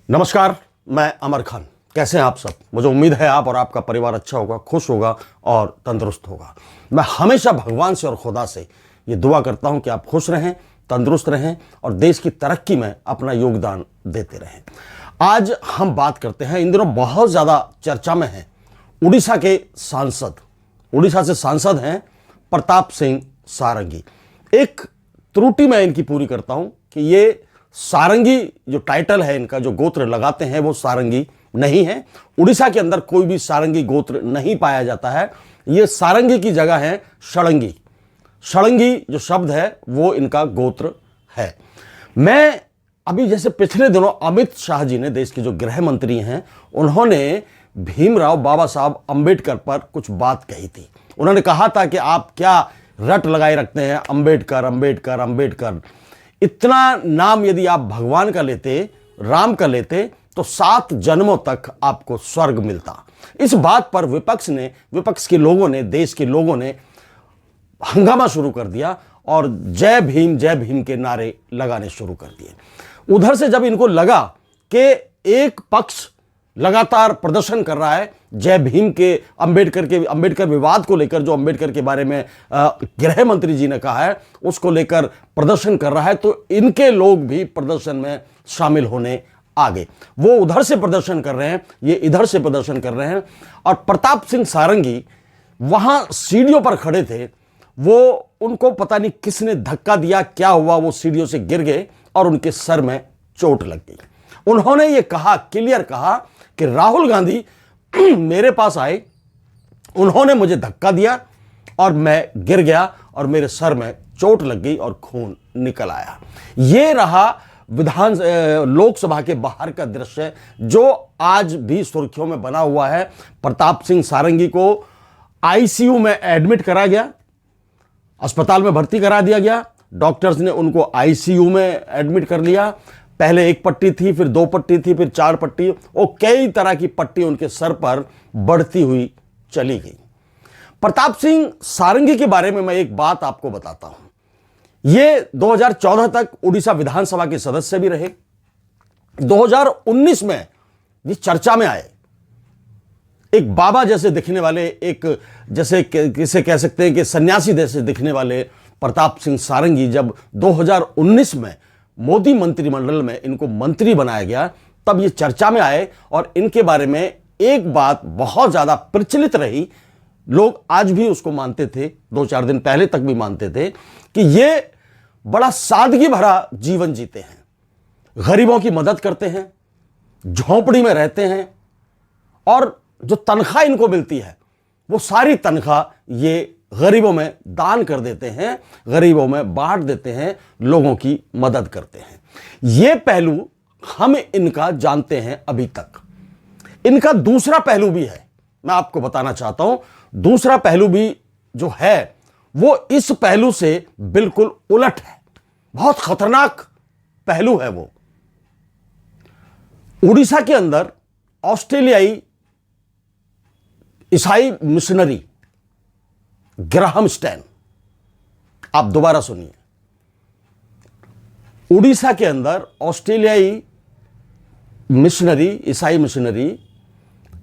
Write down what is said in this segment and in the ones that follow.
नमस्कार, मैं अमर खान। कैसे हैं आप सब? मुझे उम्मीद है आप और आपका परिवार अच्छा होगा, खुश होगा और तंदुरुस्त होगा। मैं हमेशा भगवान से और खुदा से ये दुआ करता हूं कि आप खुश रहें, तंदुरुस्त रहें और देश की तरक्की में अपना योगदान देते रहें। आज हम बात करते हैं, इन दिनों बहुत ज़्यादा चर्चा में है उड़ीसा के सांसद। उड़ीसा से सांसद हैं प्रताप सिंह सारंगी। एक त्रुटि मैं इनकी पूरी करता हूं कि ये सारंगी जो टाइटल है इनका, जो गोत्र लगाते हैं, वो सारंगी नहीं है। उड़ीसा के अंदर कोई भी सारंगी गोत्र नहीं पाया जाता है। ये सारंगी की जगह है षडंगी। षडंगी जो शब्द है वो इनका गोत्र है। मैं अभी जैसे पिछले दिनों अमित शाह जी ने, देश के जो गृह मंत्री हैं, उन्होंने भीमराव बाबा साहब अंबेडकर पर कुछ बात कही थी। उन्होंने कहा था कि आप क्या रट लगाए रखते हैं, अंबेडकर अंबेडकर अंबेडकर। इतना नाम यदि आप भगवान का लेते, राम का लेते, तो 7 जन्मों तक आपको स्वर्ग मिलता। इस बात पर विपक्ष के लोगों ने, देश के लोगों ने हंगामा शुरू कर दिया और जय भीम के नारे लगाने शुरू कर दिए। उधर से जब इनको लगा कि एक पक्ष लगातार प्रदर्शन कर रहा है जय भीम के अंबेडकर विवाद को लेकर, जो अंबेडकर के बारे में गृह मंत्री जी ने कहा है उसको लेकर प्रदर्शन कर रहा है, तो इनके लोग भी प्रदर्शन में शामिल होने आगे। वो उधर से प्रदर्शन कर रहे हैं, ये इधर से प्रदर्शन कर रहे हैं। और प्रताप सिंह सारंगी वहां सीढ़ियों पर खड़े थे। वो उनको पता नहीं किसने धक्का दिया, क्या हुआ, वो सीढ़ियों से गिर गए और उनके सर में चोट लग गई। उन्होंने ये कहा, क्लियर कहा कि राहुल गांधी मेरे पास आए, उन्होंने मुझे धक्का दिया और मैं गिर गया और मेरे सर में चोट लग गई और खून निकल आया। ये रहा लोकसभा के बाहर का दृश्य जो आज भी सुर्खियों में बना हुआ है। प्रताप सिंह सारंगी को आईसीयू में एडमिट करा गया, अस्पताल में भर्ती करा दिया गया। डॉक्टर्स ने उनको आईसीयू में एडमिट कर लिया। पहले 1 पट्टी थी, फिर 2 पट्टी थी, फिर 4 पट्टी, और कई तरह की पट्टी उनके सर पर बढ़ती हुई चली गई। प्रताप सिंह सारंगी के बारे में मैं एक बात आपको बताता हूं। ये 2014 तक उड़ीसा विधानसभा के सदस्य भी रहे। 2019 में ये चर्चा में आए। एक बाबा जैसे दिखने वाले, एक जैसे किसे कह सकते हैं कि सन्यासी जैसे दिखने वाले प्रताप सिंह सारंगी, जब 2019 में मोदी मंत्रिमंडल में इनको मंत्री बनाया गया, तब ये चर्चा में आए और इनके बारे में एक बात बहुत ज्यादा प्रचलित रही। लोग आज भी उसको मानते थे, 2-4 दिन पहले तक भी मानते थे कि ये बड़ा सादगी भरा जीवन जीते हैं, गरीबों की मदद करते हैं, झोंपड़ी में रहते हैं और जो तनख्वाह इनको मिलती है वो सारी तनख्वाह ये गरीबों में दान कर देते हैं, गरीबों में बांट देते हैं, लोगों की मदद करते हैं। ये पहलू हम इनका जानते हैं अभी तक। इनका दूसरा पहलू भी है, मैं आपको बताना चाहता हूं। दूसरा पहलू भी जो है वो इस पहलू से बिल्कुल उलट है, बहुत खतरनाक पहलू है वो। उड़ीसा के अंदर ऑस्ट्रेलियाई ईसाई मिशनरी ग्राहम स्टैन, आप दोबारा सुनिए, उड़ीसा के अंदर ऑस्ट्रेलियाई मिशनरी, ईसाई मिशनरी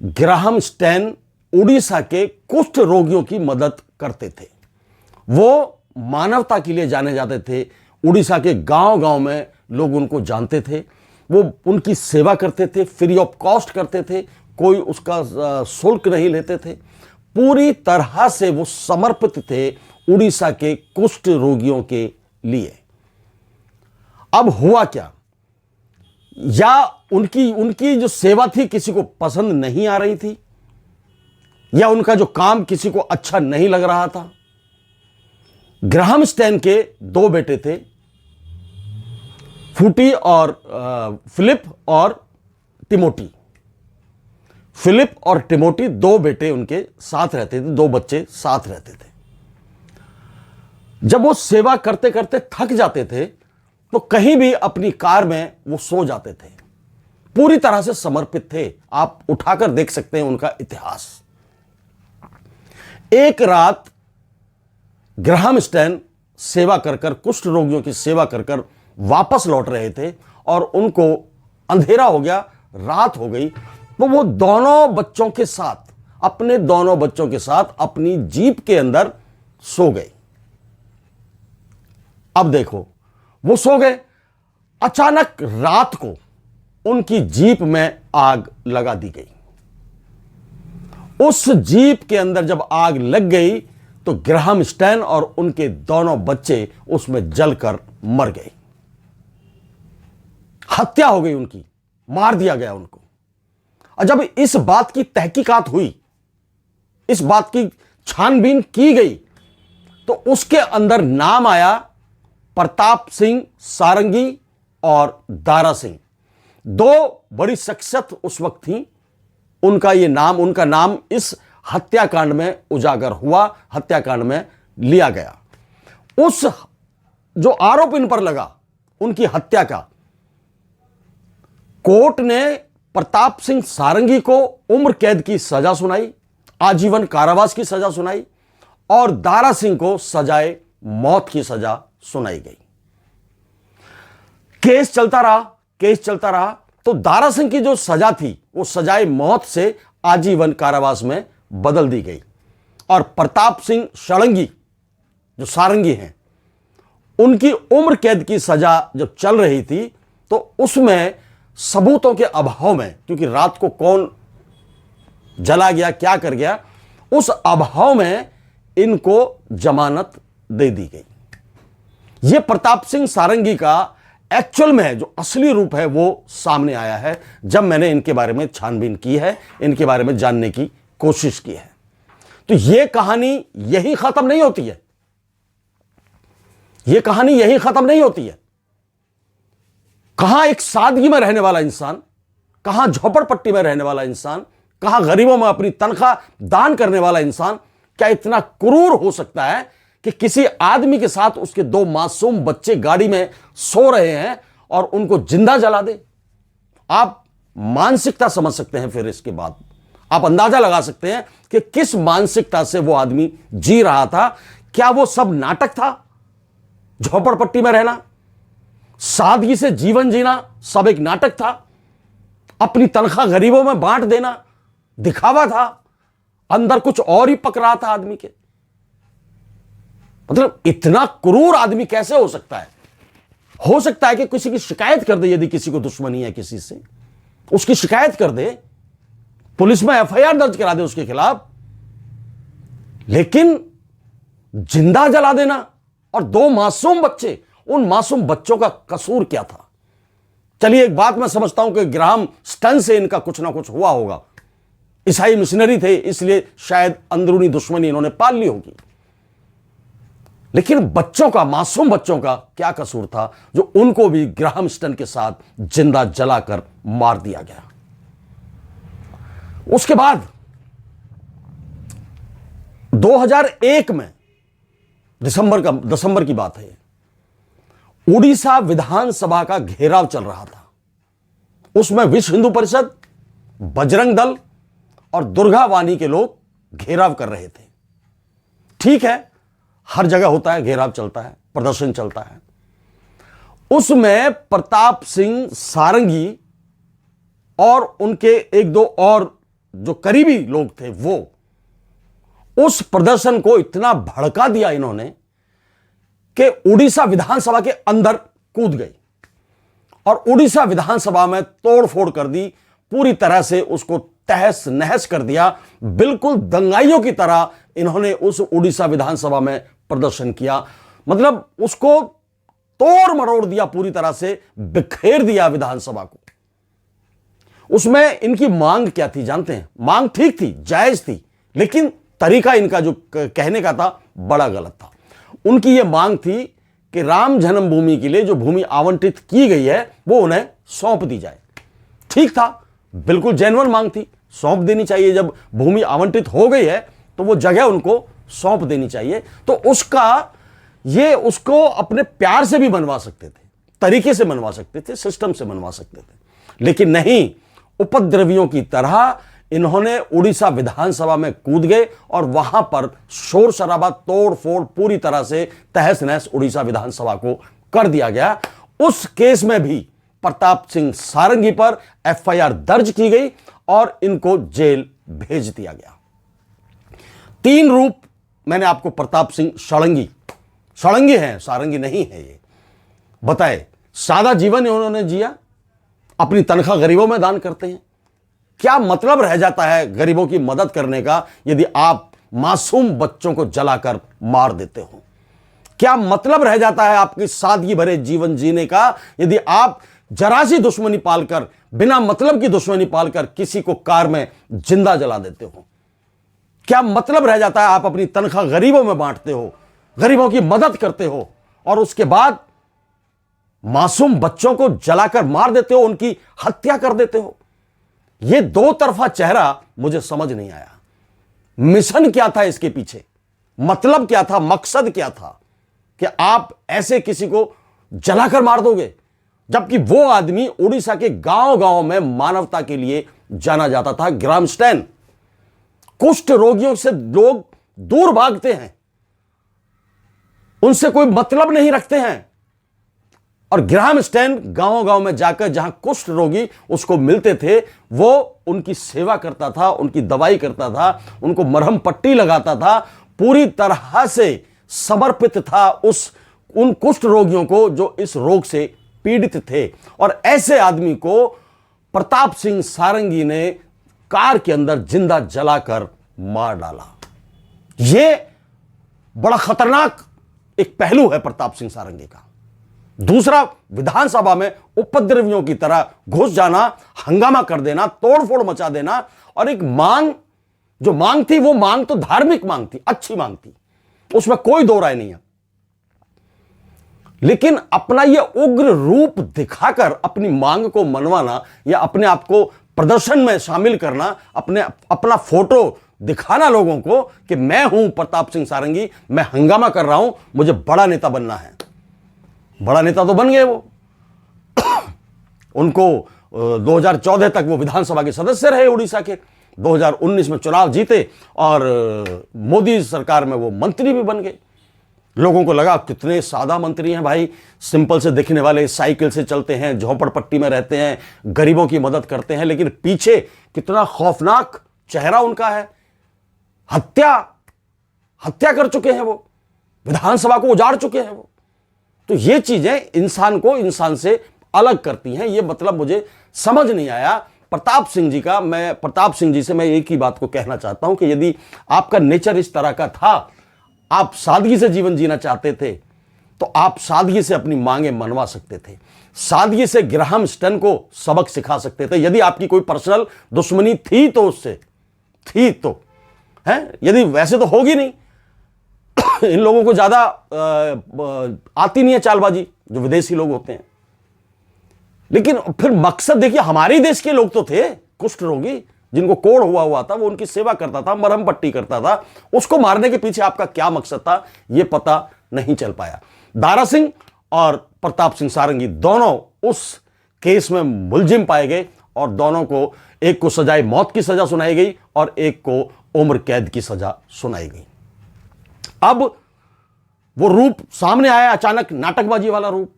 ग्राहम स्टैन उड़ीसा के कुष्ठ रोगियों की मदद करते थे। वो मानवता के लिए जाने जाते थे। उड़ीसा के गांव-गांव में लोग उनको जानते थे। वो उनकी सेवा करते थे, फ्री ऑफ कॉस्ट करते थे, कोई उसका शुल्क नहीं लेते थे। पूरी तरह से वो समर्पित थे उड़ीसा के कुष्ठ रोगियों के लिए। अब हुआ क्या, या उनकी जो सेवा थी किसी को पसंद नहीं आ रही थी, या उनका जो काम किसी को अच्छा नहीं लग रहा था। ग्राहम स्टैन के 2 बेटे थे, फूटी और फिलिप और टिमोटी। फिलिप और टिमोटी 2 बेटे उनके साथ रहते थे, 2 बच्चे साथ रहते थे। जब वो सेवा करते करते थक जाते थे तो कहीं भी अपनी कार में वो सो जाते थे। पूरी तरह से समर्पित थे। आप उठाकर देख सकते हैं उनका इतिहास। एक रात ग्राहम स्टैन सेवा कर कुष्ठ रोगियों की सेवा कर वापस लौट रहे थे और उनको अंधेरा हो गया, रात हो गई, तो वो दोनों बच्चों के साथ, अपने दोनों बच्चों के साथ अपनी जीप के अंदर सो गए। अब देखो, वो सो गए, अचानक रात को उनकी जीप में आग लगा दी गई। उस जीप के अंदर जब आग लग गई तो ग्राहम स्टैन और उनके दोनों बच्चे उसमें जलकर मर गए। हत्या हो गई उनकी, मार दिया गया उनको। और जब इस बात की तहकीकात हुई, इस बात की छानबीन की गई, तो उसके अंदर नाम आया प्रताप सिंह सारंगी और दारा सिंह। दो बड़ी शख्सियत उस वक्त थी, उनका नाम इस हत्याकांड में उजागर हुआ, हत्याकांड में लिया गया। उस जो आरोप इन पर लगा उनकी हत्या का, कोर्ट ने प्रताप सिंह सारंगी को उम्र कैद की सजा सुनाई, आजीवन कारावास की सजा सुनाई, और दारा सिंह को सजाए मौत की सजा सुनाई गई। केस चलता रहा तो दारा सिंह की जो सजा थी वो सजाए मौत से आजीवन कारावास में बदल दी गई, और प्रताप सिंह षडंगी जो सारंगी हैं, उनकी उम्र कैद की सजा जब चल रही थी तो उसमें सबूतों के अभाव में, क्योंकि रात को कौन जला गया, क्या कर गया, उस अभाव में इनको जमानत दे दी गई। यह प्रताप सिंह सारंगी का एक्चुअल में जो असली रूप है वो सामने आया है जब मैंने इनके बारे में छानबीन की है, इनके बारे में जानने की कोशिश की है। तो यह कहानी यही खत्म नहीं होती है, यह कहानी यही खत्म नहीं होती है। कहां एक सादगी में रहने वाला इंसान, कहां झोपड़पट्टी में रहने वाला इंसान, कहां गरीबों में अपनी तनख्वाह दान करने वाला इंसान क्या इतना क्रूर हो सकता है कि किसी आदमी के साथ उसके दो मासूम बच्चे गाड़ी में सो रहे हैं और उनको जिंदा जला दे। आप मानसिकता समझ सकते हैं, फिर इसके बाद आप अंदाजा लगा सकते हैं कि किस मानसिकता से वो आदमी जी रहा था। क्या वो सब नाटक था? झोपड़पट्टी में रहना, सादगी से जीवन जीना सब एक नाटक था? अपनी तनख्वाह गरीबों में बांट देना दिखावा था? अंदर कुछ और ही पक रहा था आदमी के? मतलब इतना क्रूर आदमी कैसे हो सकता है? हो सकता है कि किसी की शिकायत कर दे, यदि किसी को दुश्मनी है किसी से, उसकी शिकायत कर दे, पुलिस में एफआईआर दर्ज करा दे उसके खिलाफ, लेकिन जिंदा जला देना, और दो मासूम बच्चे, उन मासूम बच्चों का कसूर क्या था? चलिए एक बात मैं समझता हूं कि ग्राहम स्टन से इनका कुछ ना कुछ हुआ होगा, ईसाई मिशनरी थे इसलिए शायद अंदरूनी दुश्मनी इन्होंने पाल ली होगी, लेकिन बच्चों का, मासूम बच्चों का क्या कसूर था जो उनको भी ग्राहम स्टन के साथ जिंदा जलाकर मार दिया गया। उसके बाद 2001 में दिसंबर की बात है, उड़ीसा विधानसभा का घेराव चल रहा था। उसमें विश्व हिंदू परिषद, बजरंग दल और दुर्गा वाणी के लोग घेराव कर रहे थे। ठीक है, हर जगह होता है, घेराव चलता है, प्रदर्शन चलता है। उसमें प्रताप सिंह सारंगी और उनके एक दो और जो करीबी लोग थे वो उस प्रदर्शन को इतना भड़का दिया इन्होंने कि उड़ीसा विधानसभा के अंदर कूद गई और उड़ीसा विधानसभा में तोड़फोड़ कर दी, पूरी तरह से उसको तहस नहस कर दिया। बिल्कुल दंगाइयों की तरह इन्होंने उस उड़ीसा विधानसभा में प्रदर्शन किया, मतलब उसको तोड़ मरोड़ दिया, पूरी तरह से बिखेर दिया विधानसभा को। उसमें इनकी मांग क्या थी जानते हैं? मांग ठीक थी, जायज थी, लेकिन तरीका इनका जो कहने का था बड़ा गलत था। उनकी यह मांग थी कि राम जन्मभूमि के लिए जो भूमि आवंटित की गई है वो उन्हें सौंप दी जाए। ठीक था, बिल्कुल जेन्युइन मांग थी, सौंप देनी चाहिए। जब भूमि आवंटित हो गई है तो वो जगह उनको सौंप देनी चाहिए। तो उसको अपने प्यार से भी बनवा सकते थे, तरीके से बनवा सकते थे, सिस्टम से बनवा सकते थे, लेकिन नहीं, उपद्रवियों की तरह इन्होंने उड़ीसा विधानसभा में कूद गए और वहां पर शोर शराबा, तोड़ फोड़, पूरी तरह से तहस नहस उड़ीसा विधानसभा को कर दिया गया। उस केस में भी प्रताप सिंह सारंगी पर एफआईआर दर्ज की गई और इनको जेल भेज दिया गया। 3 रूप मैंने आपको प्रताप सिंह षडंगी हैं, सारंगी नहीं है ये बताए। सादा जीवन उन्होंने जिया, अपनी तनख्वाह गरीबों में दान करते हैं। क्या मतलब रह जाता है गरीबों की मदद करने का यदि आप मासूम बच्चों को जलाकर मार देते हो? क्या मतलब रह जाता है आपकी सादगी भरे जीवन जीने का यदि आप जरा सी दुश्मनी पालकर, बिना मतलब की दुश्मनी पालकर किसी को कार में जिंदा जला देते हो? क्या मतलब रह जाता है आप अपनी तनख्वाह गरीबों में बांटते हो, गरीबों की मदद करते हो और उसके बाद मासूम बच्चों को जलाकर मार देते हो, उनकी हत्या कर देते हो? यह 2 तरफा चेहरा मुझे समझ नहीं आया। मिशन क्या था इसके पीछे? मतलब क्या था? मकसद क्या था कि आप ऐसे किसी को जलाकर मार दोगे? जबकि वो आदमी उड़ीसा के गांव-गांव में मानवता के लिए जाना जाता था। ग्राहम स्टैन, कुष्ठ रोगियों से लोग दूर भागते हैं, उनसे कोई मतलब नहीं रखते हैं, और ग्राहम स्टैन गांव-गांव में जाकर जहां कुष्ठ रोगी उसको मिलते थे, वो उनकी सेवा करता था, उनकी दवाई करता था, उनको मरहम पट्टी लगाता था, पूरी तरह से समर्पित था उन कुष्ठ रोगियों को जो इस रोग से पीड़ित थे। और ऐसे आदमी को प्रताप सिंह सारंगी ने कार के अंदर जिंदा जलाकर मार डाला। यह बड़ा खतरनाक एक पहलू है प्रताप सिंह सारंगी का। दूसरा, विधानसभा में उपद्रवियों की तरह घुस जाना, हंगामा कर देना, तोड़फोड़ मचा देना, और एक जो मांग थी वो मांग तो धार्मिक मांग थी, अच्छी मांग थी, उसमें कोई दो राय नहीं है। लेकिन अपना यह उग्र रूप दिखाकर अपनी मांग को मनवाना या अपने आप को प्रदर्शन में शामिल करना, अपना फोटो दिखाना लोगों को कि मैं हूं प्रताप सिंह सारंगी, मैं हंगामा कर रहा हूं, मुझे बड़ा नेता बनना है। बड़ा नेता तो बन गए वो। उनको 2014 तक वो विधानसभा के सदस्य रहे उड़ीसा के, 2019 में चुनाव जीते और मोदी सरकार में वो मंत्री भी बन गए। लोगों को लगा कितने सादा मंत्री हैं भाई, सिंपल से दिखने वाले, साइकिल से चलते हैं, झोपड़पट्टी में रहते हैं, गरीबों की मदद करते हैं, लेकिन पीछे कितना खौफनाक चेहरा उनका है। हत्या कर चुके हैं वो, विधानसभा को उजाड़ चुके हैं वो। तो ये चीजें इंसान को इंसान से अलग करती हैं। ये मतलब मुझे समझ नहीं आया प्रताप सिंह जी का। मैं प्रताप सिंह जी से मैं एक ही बात को कहना चाहता हूं कि यदि आपका नेचर इस तरह का था, आप सादगी से जीवन जीना चाहते थे, तो आप सादगी से अपनी मांगे मनवा सकते थे, सादगी से ग्राहम स्टैन को सबक सिखा सकते थे। यदि आपकी कोई पर्सनल दुश्मनी थी तो उससे थी तो है, यदि वैसे तो होगी नहीं। इन लोगों को ज्यादा आती नहीं है चालबाजी, जो विदेशी लोग होते हैं। लेकिन फिर मकसद देखिए, हमारे देश के लोग तो थे कुष्ठ रोगी, जिनको कोढ़ हुआ था, वो उनकी सेवा करता था, मरहम पट्टी करता था। उसको मारने के पीछे आपका क्या मकसद था, यह पता नहीं चल पाया। दारा सिंह और प्रताप सिंह सारंगी दोनों उस केस में मुलजिम पाए गए और दोनों को, एक को सजाए मौत की सजा सुनाई गई और एक को उम्र कैद की सजा सुनाई गई। अब वो रूप सामने आया, अचानक नाटकबाजी वाला रूप।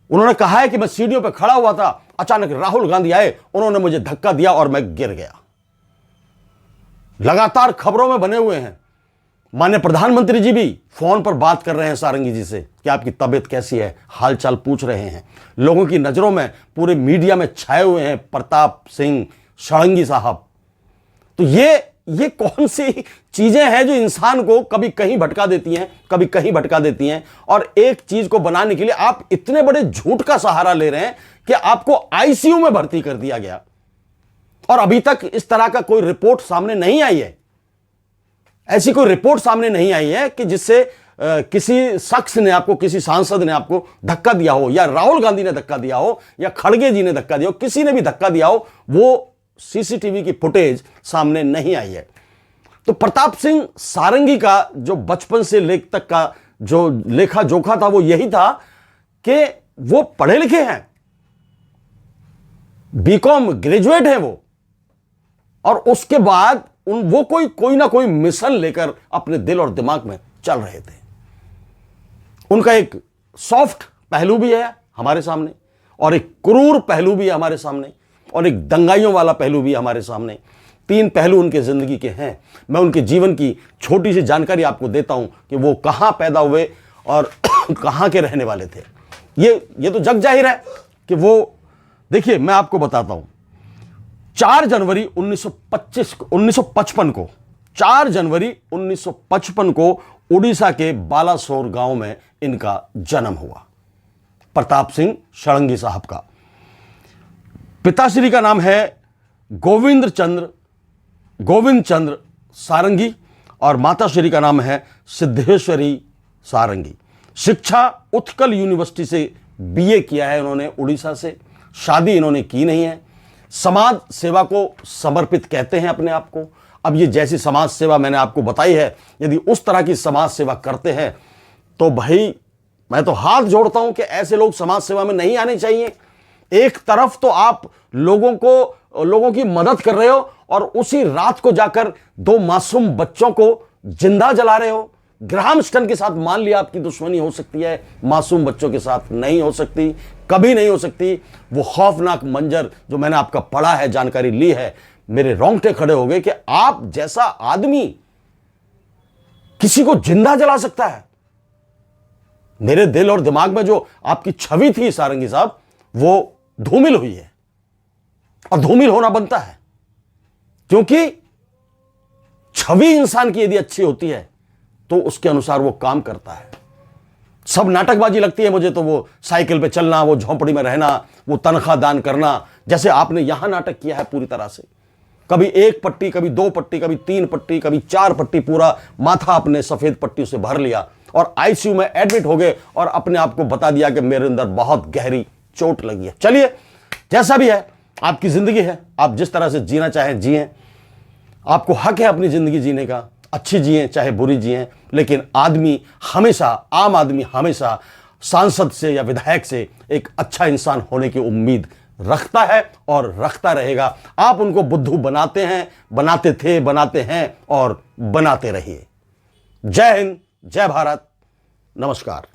उन्होंने कहा है कि मैं सीढ़ियों पर खड़ा हुआ था, अचानक राहुल गांधी आए, उन्होंने मुझे धक्का दिया और मैं गिर गया। लगातार खबरों में बने हुए हैं। माननीय प्रधानमंत्री जी भी फोन पर बात कर रहे हैं सारंगी जी से कि आपकी तबीयत कैसी है, हालचाल पूछ रहे हैं। लोगों की नजरों में, पूरे मीडिया में छाए हुए हैं प्रताप सिंह षडंगी साहब। तो ये कौन सी चीजें हैं जो इंसान को कभी कहीं भटका देती हैं, कभी कहीं भटका देती हैं। और एक चीज को बनाने के लिए आप इतने बड़े झूठ का सहारा ले रहे हैं कि आपको आईसीयू में भर्ती कर दिया गया और अभी तक इस तरह का कोई रिपोर्ट सामने नहीं आई है। ऐसी कोई रिपोर्ट सामने नहीं आई है कि जिससे किसी शख्स ने आपको, किसी सांसद ने आपको धक्का दिया हो, या राहुल गांधी ने धक्का दिया हो, या खड़गे जी ने धक्का दिया हो, किसी ने भी धक्का दिया हो, वो सीसीटीवी की फुटेज सामने नहीं आई है। तो प्रताप सिंह सारंगी का जो बचपन से लेख तक का जो लेखा जोखा था वो यही था कि वो पढ़े लिखे हैं, बीकॉम ग्रेजुएट है वो, और उसके बाद वो कोई ना कोई मिशन लेकर अपने दिल और दिमाग में चल रहे थे। उनका एक सॉफ्ट पहलू भी है हमारे सामने और एक क्रूर पहलू भी हमारे सामने, और एक दंगाइयों वाला पहलू भी हमारे सामने। 3 पहलू उनके ज़िंदगी के हैं। मैं उनके जीवन की छोटी सी जानकारी आपको देता हूं कि वो कहां पैदा हुए और कहां के रहने वाले थे। ये तो जग जाहिर है कि वो, देखिए मैं आपको बताता हूं, 4 जनवरी 1955 को 4 जनवरी 1955 को उड़ीसा के बालासोर गांव में इनका जन्म हुआ। प्रताप सिंह षडंगी साहब का। पिताश्री का नाम है गोविंद चंद्र सारंगी और माताश्री का नाम है सिद्धेश्वरी सारंगी। शिक्षा उत्कल यूनिवर्सिटी से बीए किया है इन्होंने उड़ीसा से। शादी इन्होंने की नहीं है। समाज सेवा को समर्पित कहते हैं अपने आप को। अब ये जैसी समाज सेवा मैंने आपको बताई है, यदि उस तरह की समाज सेवा करते हैं तो भाई मैं तो हाथ जोड़ता हूं कि ऐसे लोग समाज सेवा में नहीं आने चाहिए। एक तरफ तो आप लोगों की मदद कर रहे हो और उसी रात को जाकर 2 मासूम बच्चों को जिंदा जला रहे हो। ग्राहम स्टन के साथ मान लिया आपकी दुश्मनी हो सकती है, मासूम बच्चों के साथ नहीं हो सकती, कभी नहीं हो सकती। वो खौफनाक मंजर जो मैंने आपका पढ़ा है, जानकारी ली है, मेरे रोंगटे खड़े हो गए कि आप जैसा आदमी किसी को जिंदा जला सकता है। मेरे दिल और दिमाग में जो आपकी छवि थी सारंगी साहब, वो धूमिल हुई है और धूमिल होना बनता है, क्योंकि छवि इंसान की यदि अच्छी होती है तो उसके अनुसार वो काम करता है। सब नाटकबाजी लगती है मुझे तो, वो साइकिल पे चलना, वो झोंपड़ी में रहना, वो तनख्वाह दान करना, जैसे आपने यहां नाटक किया है पूरी तरह से। कभी 1 पट्टी, कभी 2 पट्टी, कभी 3 पट्टी, कभी 4 पट्टी, पूरा माथा अपने सफेद पट्टी से भर लिया और आईसीयू में एडमिट हो गए और अपने आप को बता दिया कि मेरे अंदर बहुत गहरी चोट लगी है। चलिए, जैसा भी है, आपकी जिंदगी है, आप जिस तरह से जीना चाहें जिएं। आपको हक है अपनी जिंदगी जीने का, अच्छी जिएं चाहे बुरी जिएं, लेकिन आदमी हमेशा, आम आदमी हमेशा सांसद से या विधायक से एक अच्छा इंसान होने की उम्मीद रखता है और रखता रहेगा। आप उनको बुद्धू बनाते हैं, बनाते थे, बनाते हैं और बनाते रहिए। जय हिंद, जय भारत, नमस्कार।